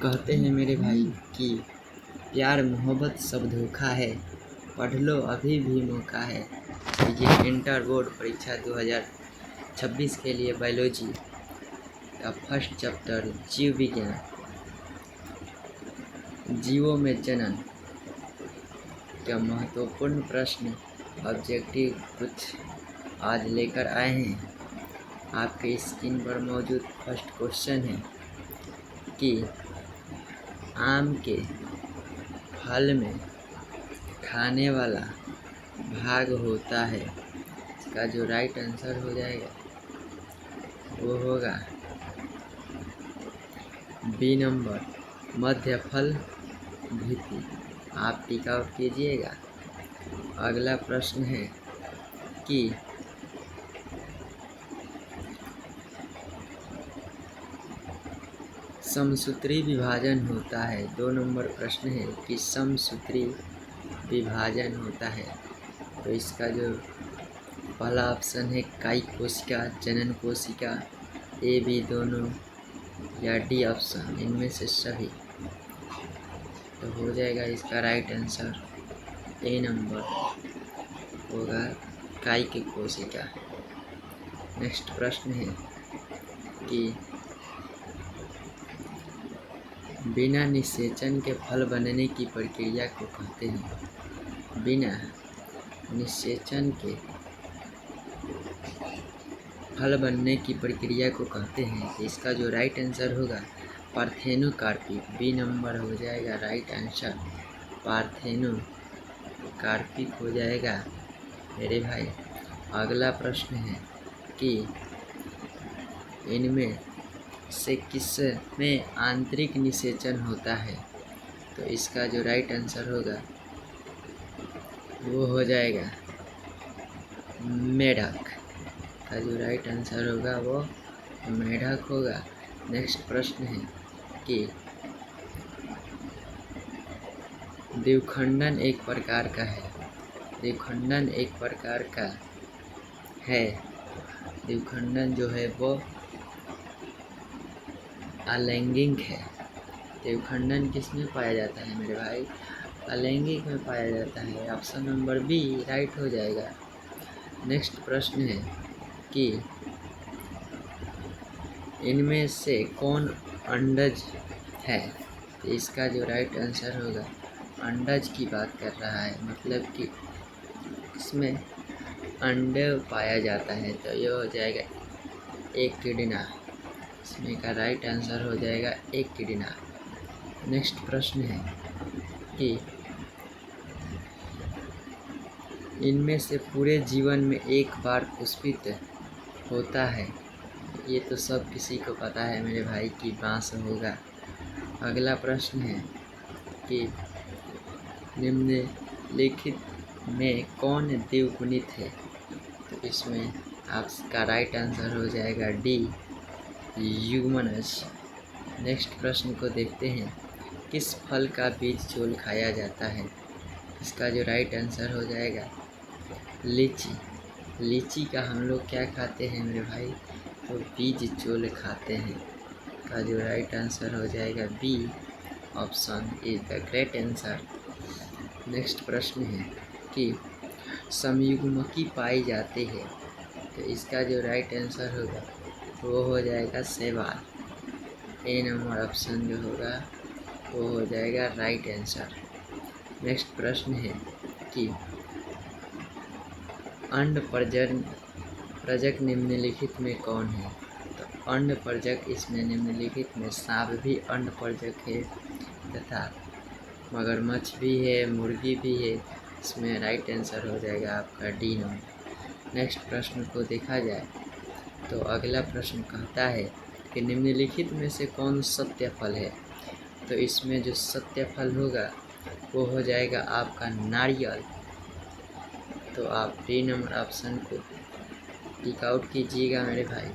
कहते हैं मेरे भाई कि प्यार मोहब्बत सब धोखा है, पढ़ लो अभी भी मौका है। तो ये इंटर बोर्ड परीक्षा 2026 के लिए बायोलॉजी का फर्स्ट चैप्टर जीव विज्ञान, जीवों में जनन का महत्वपूर्ण प्रश्न ऑब्जेक्टिव कुछ आज लेकर आए हैं। आपके स्क्रीन पर मौजूद फर्स्ट क्वेश्चन है कि आम के फल में खाने वाला भाग होता है। इसका जो राइट आंसर हो जाएगा वो होगा बी नंबर मध्य फल भित्ति। आप टिक आउट कीजिएगा। अगला प्रश्न है कि समसूत्री विभाजन होता है। 2 नंबर प्रश्न है कि समसूत्री विभाजन होता है। तो इसका जो पहला ऑप्शन है कायिक कोशिका, जनन कोशिका, ए बी दोनों या डी ऑप्शन इनमें से सभी। तो हो जाएगा इसका राइट आंसर ए नंबर होगा कायिक कोशिका। नेक्स्ट प्रश्न है कि बिना निषेचन के फल बनने की प्रक्रिया को कहते हैं। बिना निषेचन के फल बनने की प्रक्रिया को कहते हैं। तो इसका जो राइट आंसर होगा पार्थेनोकार्पिक। बी नंबर हो जाएगा राइट आंसर, पार्थेनोकार्पिक हो जाएगा मेरे भाई। अगला प्रश्न है कि इनमें से किस में आंतरिक निषेचन होता है। तो इसका जो राइट आंसर होगा वो हो जाएगा मेढक। का जो राइट आंसर होगा वो मेढक होगा। नेक्स्ट प्रश्न है कि द्विखंडन एक प्रकार का है। द्विखंडन एक प्रकार का है। द्विखंडन जो है वो अलैंगिक है। द्विखंडन किस में पाया जाता है मेरे भाई? अलैंगिक में पाया जाता है। ऑप्शन नंबर बी राइट हो जाएगा। नेक्स्ट प्रश्न है कि इनमें से कौन अंडज है। तो इसका जो राइट आंसर होगा अंडज की बात कर रहा है, मतलब कि इसमें अंडे पाया जाता है। तो ये हो जाएगा एक किडना। इसमें का राइट आंसर हो जाएगा एक किडना। नेक्स्ट प्रश्न है कि इनमें से पूरे जीवन में एक बार पुष्पित होता है। ये तो सब किसी को पता है मेरे भाई कि बांस होगा। अगला प्रश्न है कि निम्नलिखित में कौन द्विगुणित है। तो इसमें आपका राइट आंसर हो जाएगा डी यूगमनज। नेक्स्ट प्रश्न को देखते हैं, किस फल का बीज चोल खाया जाता है। इसका जो राइट आंसर हो जाएगा लीची। लीची का हम लोग क्या खाते हैं मेरे भाई? तो बीज चोल खाते हैं। का जो राइट आंसर हो जाएगा B option is the great answer. Next प्रश्न है कि समयुग्मकी पाई जाती है। तो इसका जो राइट आंसर होगा वो हो जाएगा शैवाल। ए नंबर ऑप्शन जो होगा वो हो जाएगा राइट आंसर। नेक्स्ट प्रश्न है कि अंड प्रजक निम्नलिखित में कौन है। तो अंड प्रजक इसमें निम्नलिखित में सांप भी अंड प्रजक है तथा मगरमच्छ भी है, मुर्गी भी है। इसमें राइट आंसर हो जाएगा आपका डी नंबर। नेक्स्ट प्रश्न को देखा जाए तो अगला प्रश्न कहता है कि निम्नलिखित में से कौन सत्य फल है। तो इसमें जो सत्य फल होगा वो हो जाएगा आपका नारियल। तो आप डी नंबर ऑप्शन को टिक आउट कीजिएगा मेरे भाई।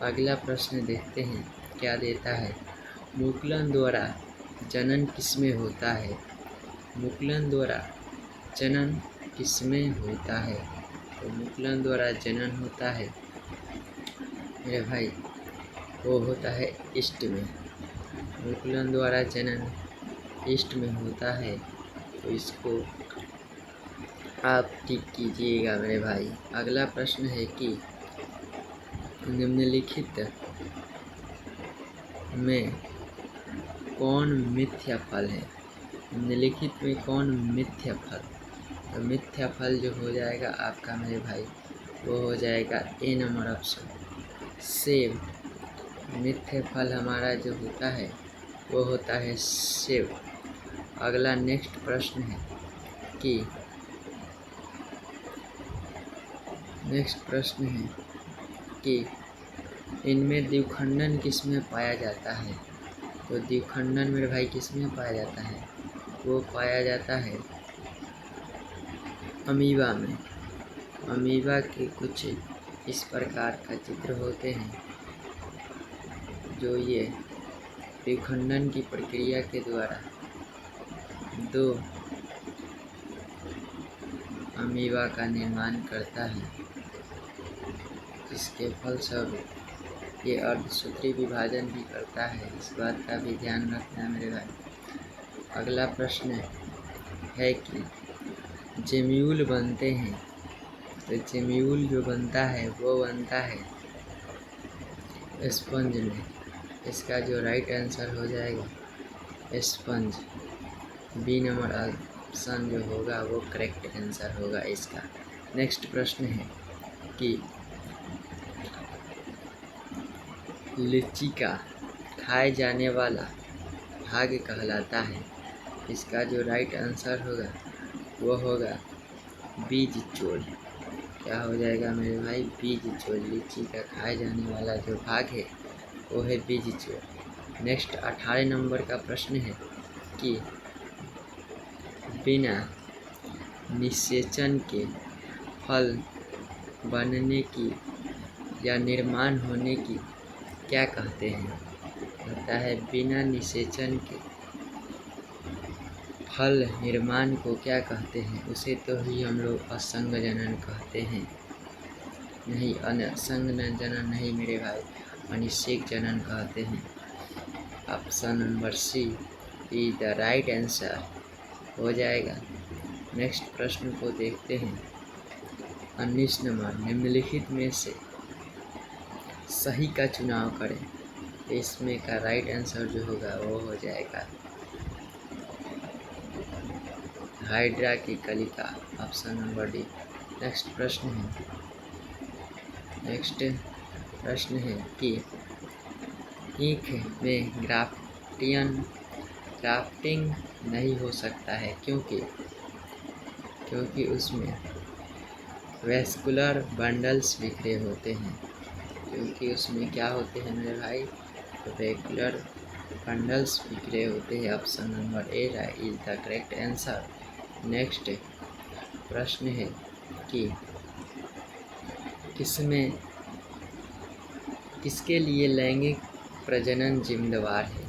अगला प्रश्न देखते हैं क्या देता है। मुकुलन द्वारा जनन किसमें होता है। मुकुलन द्वारा जनन किसमें होता है। तो मुकुलन द्वारा जनन होता है मेरे भाई वो होता है ईस्ट में। अनुकूलन द्वारा जनन ईस्ट में होता है, तो इसको आप टिक कीजिएगा मेरे भाई। अगला प्रश्न है कि निम्नलिखित में कौन मिथ्या फल है। निम्नलिखित में कौन मिथ्या फल, तो मिथ्या फल जो हो जाएगा आपका मेरे भाई वो हो जाएगा ए नंबर ऑप्शन सेब। मिथ्या फल हमारा जो होता है वो होता है सेब। अगला नेक्स्ट प्रश्न है कि इनमें द्विखंडन किसमें पाया जाता है। तो द्विखंडन मेरे भाई किसमें पाया जाता है, वो पाया जाता है अमीबा में। अमीबा के कुछ इस प्रकार का चित्र होते हैं जो ये द्विखंडन की प्रक्रिया के द्वारा दो अमीबा का निर्माण करता है, जिसके फलस्वरूप ये अर्धसूत्री विभाजन भी करता है। इस बात का भी ध्यान रखना मेरे भाई। अगला प्रश्न है कि जेम्यूल बनते हैं, तो जेम्यूल जो बनता है वो बनता है स्पंज में। इसका जो राइट आंसर हो जाएगा स्पंज। बी नंबर ऑप्शन जो होगा वो करेक्ट आंसर होगा इसका। नेक्स्ट प्रश्न है कि लीची का खाए जाने वाला भाग कहलाता है। इसका जो राइट आंसर होगा वो होगा बीज चोल। क्या हो जाएगा मेरे भाई, बीज चोल। लीची का खाए जाने वाला जो भाग है वो है बीज चोल। नेक्स्ट 18 नंबर का प्रश्न है कि बिना निषेचन के फल बनने की या निर्माण होने की क्या कहते हैं। कहता है बिना निषेचन के फल निर्माण को क्या कहते हैं। उसे तो ही हम लोग असंग जनन कहते हैं। नहीं, असंग जनन नहीं मेरे भाई, अनिषेक जनन कहते हैं। Option number C is the right answer हो जाएगा। नेक्स्ट प्रश्न को देखते हैं। 19 नंबर, निम्नलिखित में से सही का चुनाव करें। इसमें का राइट आंसर जो होगा वो हो जाएगा हाइड्रा की कलिका, ऑप्शन नंबर डी। नेक्स्ट प्रश्न है कि ईख में ग्राफ्टिंग नहीं हो सकता है क्योंकि उसमें वेस्कुलर बंडल्स बिखरे होते हैं। क्योंकि उसमें क्या होते हैं मेरे भाई, वेस्कुलर बंडल्स बिखरे होते हैं। Option number A is the correct answer. Next प्रश्न है कि किसके लिए लैंगिक प्रजनन जिम्मेदार है।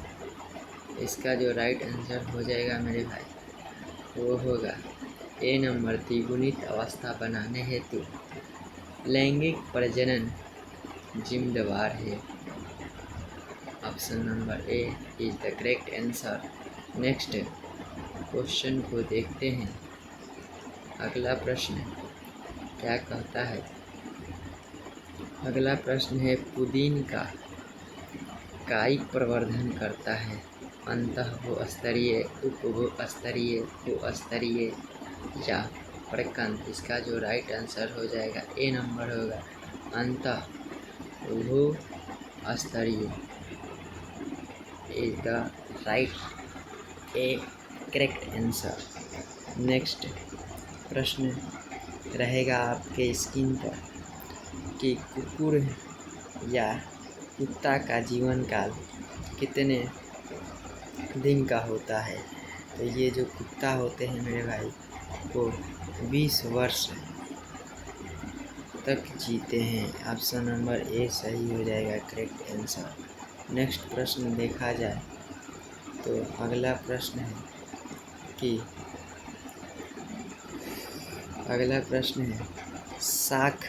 इसका जो राइट आंसर हो जाएगा मेरे भाई वो होगा ए नंबर, द्विगुणित अवस्था बनाने हेतु लैंगिक प्रजनन जिम्मेदार है। Option number A is the correct answer. Next question को देखते हैं। अगला प्रश्न क्या कहता है। अगला प्रश्न है पुदीन का कायिक प्रवर्धन करता है अंतः भूस्तरीय, उपभूस्तरीय, भूस्तरीय या प्रकंद। इसका जो राइट आंसर हो जाएगा ए नंबर होगा अंतः भूस्तरीय is the right A correct answer. Next प्रश्न रहेगा आपके स्क्रीन पर कि कुकुर या कुत्ता का जीवन काल कितने दिन का होता है। तो ये जो कुत्ता होते हैं मेरे भाई वो 20 वर्ष तक जीते हैं। ऑप्शन नंबर ए सही हो जाएगा करेक्ट आंसर। नेक्स्ट प्रश्न देखा जाए तो अगला प्रश्न है कि शाख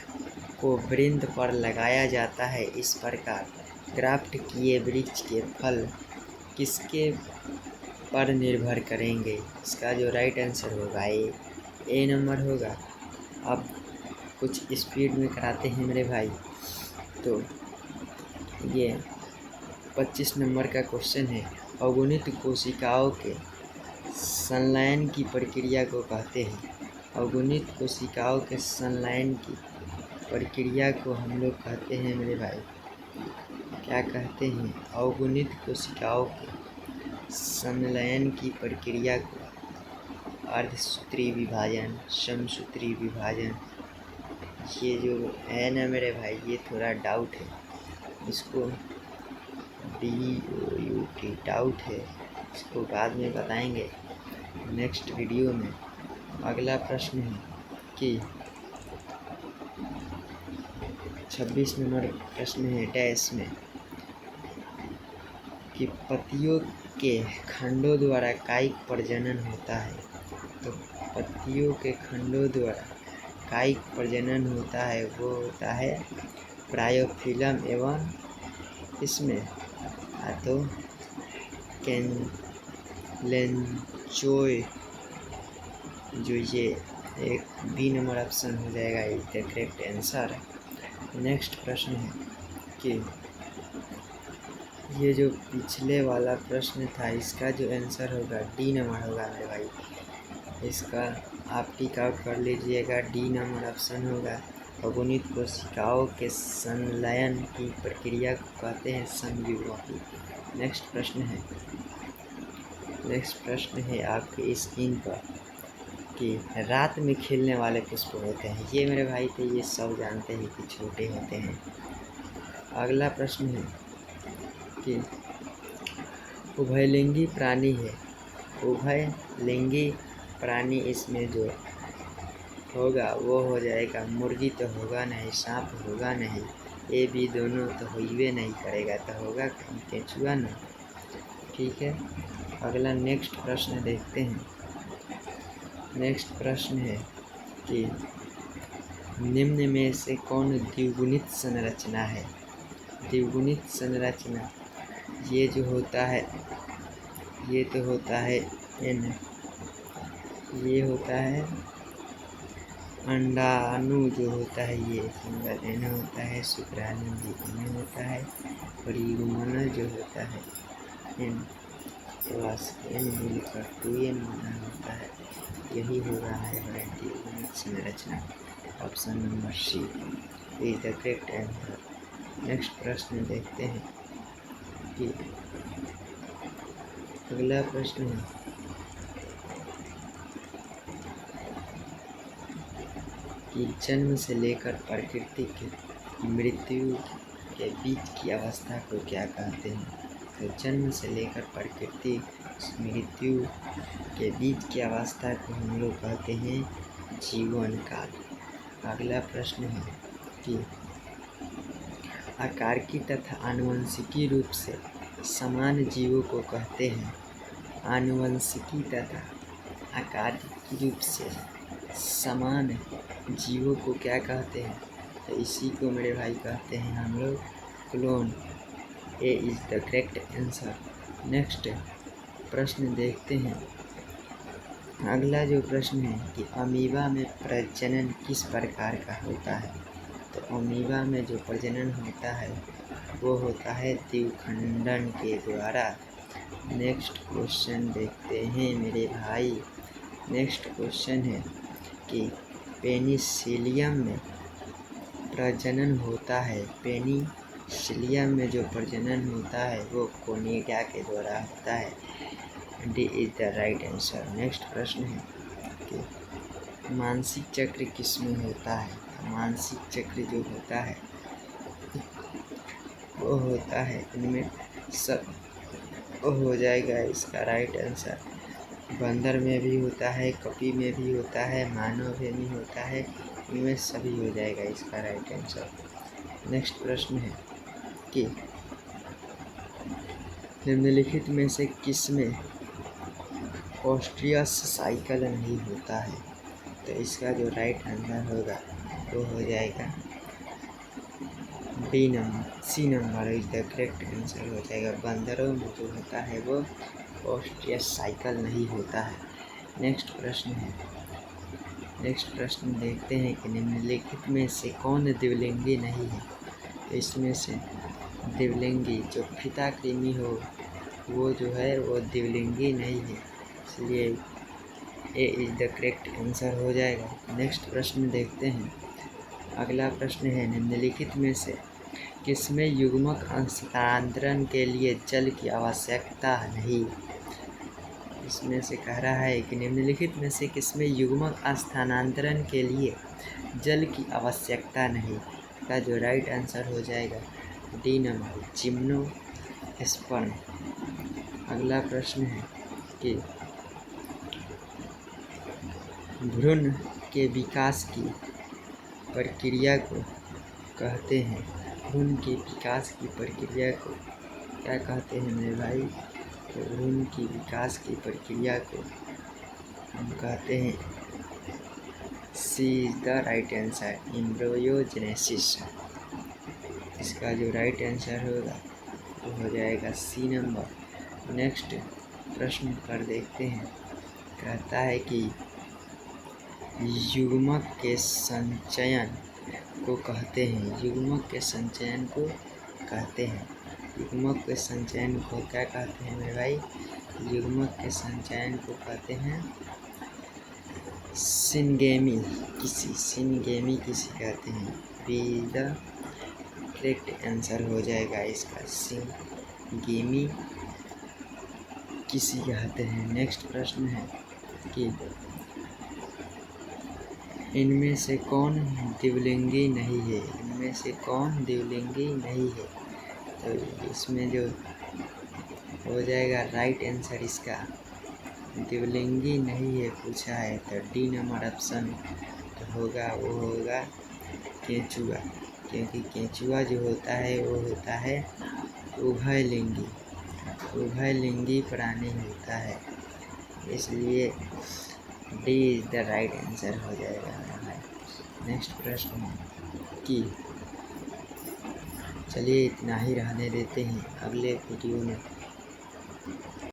को वृंत पर लगाया जाता है इस प्रकार ग्राफ्ट किए वृक्ष के फल किसके पर निर्भर करेंगे? इसका जो राइट आंसर होगा ए नंबर होगा। अब कुछ स्पीड में कराते हैं मेरे भाई। तो ये 25 नंबर का क्वेश्चन है, अगुणित कोशिकाओं के संलयन की प्रक्रिया को कहते हैं। अगुणित कोशिकाओं के संलयन की प्रक्रिया को हम लोग कहते हैं मेरे भाई, क्या कहते हैं? अगुणित कोशिकाओं के संलयन की प्रक्रिया को अर्धसूत्री विभाजन, समसूत्री विभाजन, ये जो है ना मेरे भाई, ये थोड़ा डाउट है, इसको DOUT डाउट है, इसको बाद में बताएंगे नेक्स्ट वीडियो में। अगला प्रश्न है कि 26 नंबर प्रश्न है डैश में कि पत्तियों के खंडों द्वारा कायिक प्रजनन होता है। तो पत्तियों के खंडों द्वारा कायिक प्रजनन होता है, वो होता है ब्रायोफिलम एवं इसमें तो कैलेंचोय, जो ये एक बी नंबर ऑप्शन हो जाएगा is the correct answer. Next प्रश्न है कि ये जो पिछले वाला प्रश्न था, इसका जो आंसर होगा डी नंबर होगा मेरे भाई। इसका आप टिक आउट कर लीजिएगा, डी नंबर ऑप्शन होगा। अगुणित कोशिकाओं के संलयन की प्रक्रिया को कहते हैं संयुग्मन। नेक्स्ट प्रश्न है आपके स्क्रीन पर कि रात में खिलने वाले पुष्प होते हैं। ये मेरे भाई थे, ये सब जानते हैं कि छोटे होते हैं। अगला प्रश्न है कि उभयलिंगी प्राणी है। उभयलिंगी प्राणी इसमें जो होगा वो हो जाएगा, मुर्गी तो होगा नहीं, सांप होगा नहीं, ए बी दोनों तो होइबे नहीं करेगा, तो होगा केंचुआ ना। ठीक है, अगला नेक्स्ट प्रश्न देखते हैं। नेक्स्ट प्रश्न है कि निम्न में से कौन द्विगुणित संरचना है? द्विगुणित संरचना ये जो होता है, ये तो होता है एन, ये होता है अंडाणु जो होता है, ये सिंगल एन होता है, शुक्राणु भी एन होता है, और युग्मन जो होता है एन प्लस एन मिलकर 2n बना होता है। यही हो रहा है द्विगुणित संरचना। Option number C is the correct answer. Next प्रश्न देखते हैं कि अगला प्रश्न है कि जन्म से लेकर प्रकृति की मृत्यु के बीच की अवस्था को क्या कहते हैं? तो जन्म से लेकर प्रकृति मृत्यु के बीच की अवस्था को हम लोग कहते हैं जीवन काल। अगला प्रश्न है कि आकारिकी तथा आनुवंशिकी रूप से समान जीवों को कहते हैं। आनुवंशिकी तथा आकारिकी रूप से समान जीवों को क्या कहते हैं? तो इसी को मेरे भाई कहते हैं हम लोग clone. A is the correct answer. Next प्रश्न देखते हैं। अगला जो प्रश्न है कि अमीबा में प्रजनन किस प्रकार का होता है? तो अमीबा में जो प्रजनन होता है वो होता है द्विखंडन के द्वारा। नेक्स्ट क्वेश्चन देखते हैं मेरे भाई। नेक्स्ट क्वेश्चन है कि पेनिसिलियम में प्रजनन होता है। पेनिसिलियम में जो प्रजनन होता है वो कोनिडिया के द्वारा होता है। D is the right answer. Next प्रश्न है कि मानसिक चक्र किसमें होता है? मानसिक चक्र जो होता है वो होता है इनमें सब हो जाएगा इसका राइट आंसर। बंदर में भी होता है, कपी में भी होता है, मानव में भी होता है, इनमें सभी हो जाएगा इसका राइट आंसर। नेक्स्ट प्रश्न है कि निम्नलिखित में से किसमें ऑस्ट्रियस साइकिल नहीं होता है? तो इसका जो राइट आंसर होगा वो हो जाएगा C number is the correct answer हो जाएगा। बंदरों में जो होता है वो ओस्ट्रियस साइकिल नहीं होता है। नेक्स्ट प्रश्न देखते हैं कि निम्नलिखित में से कौन द्विलिंगी नहीं है। तो इसमें से द्विलिंगी जो फीता कृमि हो वो जो है वो द्विलिंगी नहीं है, इसलिए ए इज द करेक्ट आंसर हो जाएगा। नेक्स्ट प्रश्न देखते हैं। अगला प्रश्न है निम्नलिखित में से किसमें युग्मक हस्तांतरण के लिए जल की आवश्यकता नहीं। इसमें से कह रहा है कि निम्नलिखित में से किसमें युग्मक स्थानांतरण के लिए जल की आवश्यकता नहीं, का जो राइट आंसर हो जाएगा डी नंबर जिम्नोस्पर्म। अगला प्रश्न है कि भ्रूण के विकास की प्रक्रिया को कहते हैं। भ्रूण के विकास की प्रक्रिया को क्या कहते हैं मेरे भाई। तो भ्रूण की विकास की प्रक्रिया को हम कहते हैं C is the right answer embryogenesis. इसका जो राइट आंसर होगा वो हो जाएगा सी नंबर। नेक्स्ट प्रश्न पर देखते हैं। कहता है कि युग्मक के संचयन को कहते हैं। युग्मक के संचयन को कहते हैं। युग्मक के संचयन को क्या कहते हैं मेरे भाई। युग्मक के संचयन को कहते हैं सिनगेमी किसी कहते हैं। बी द करेक्ट आंसर हो जाएगा इसका सिनगेमी किसी कहते हैं। नेक्स्ट प्रश्न है कि इनमें से कौन द्विलिंगी नहीं है। इनमें से कौन द्विलिंगी नहीं है। तो इसमें जो हो जाएगा राइट आंसर इसका द्विलिंगी नहीं है पूछा है तो डी नंबर ऑप्शन होगा वो होगा केंचुआ, क्योंकि केंचुआ जो होता है वो होता है उभयलिंगी प्राणी होता है, इसलिए D is the right answer हो जाएगा। नेक्स्ट प्रश्न है कि चलिए इतना ही रहने देते हैं, अगले वीडियो में